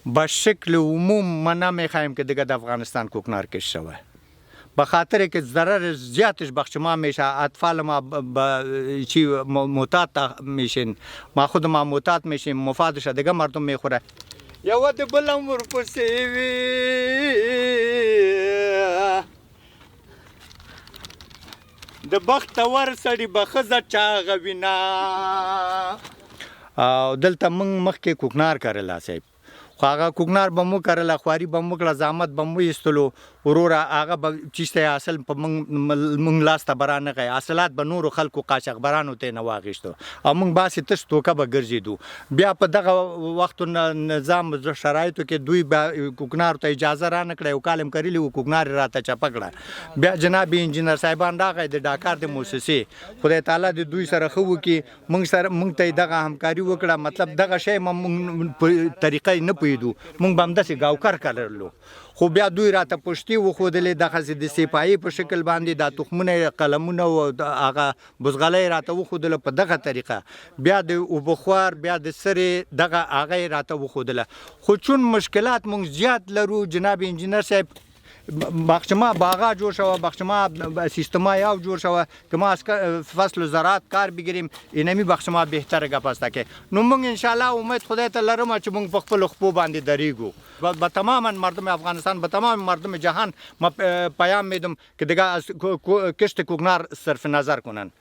به شکل عموم من نمیخوایم که دیگه در افغانستان کوکنار کش شود، به خاطر که ضرر زیادش بخش ما میشه. اطفال ما چی معتاد میشین، ما خود ما معتاد میشیم، مفادش دیگه مردم میخوره. یو د بلم ورپسې وي د بختور سړي به ښځه چاغه وینا. او دلته موږ مخکې کوکنار کرله صاحب، خو هغه کوکنار به مو کرله، خواري به مو کړه، زحمت به مو ایستلو. وروره هغه به چیسته حاصل په موږ لاس ته به رانغی، حاصلات به نورو خلکو قاچاقبرانو ته نه واخیستو او موږ باسې تش توکه به ګرځېدو. بیا په دغه وختو نظام شرایطو کې دوی به کوکنارو ته اجازه رانه کړه، یو کال هم کرلي وو، کوکنار یې راته چپه کړه. بیا جناب انجینر صاحبان راغی د ډاکار د موسسې، خدای تعالی د دوی سره ښه وکړي، موږ ته یې دغه همکاري وکړه. مطلب دغه شی موږ په طریقه نه پوهېدو، موږ به همداسې ګاوکر کرلو. خو بیا دوی راته پشتي وښودلې دغسې د سپایي په شکل باندې دا تخمونه قلمونه او هغه بزغله یې راته وښودله په دغه طریقه. بیا د اوبخوار، بیا د سرې دغه هغه یې راته وښودله. خو چون مشکلات موږ زیات لرو جناب انجینر صاحب، بخشما باغا جور شوه، بخشما سیستما یاو جور شوه که ما از فصل زراعت کار بگیریم، اینمی بخشما بهتره گپ است که نو موږ انشاءالله امید خدای ته لرم چې موږ په خپلو خپو باندې درېږو. به تماما مردم افغانستان، به تمام مردم جهان ما پیام میدم که دیگه از کشت کوکنار صرف نظر کنن.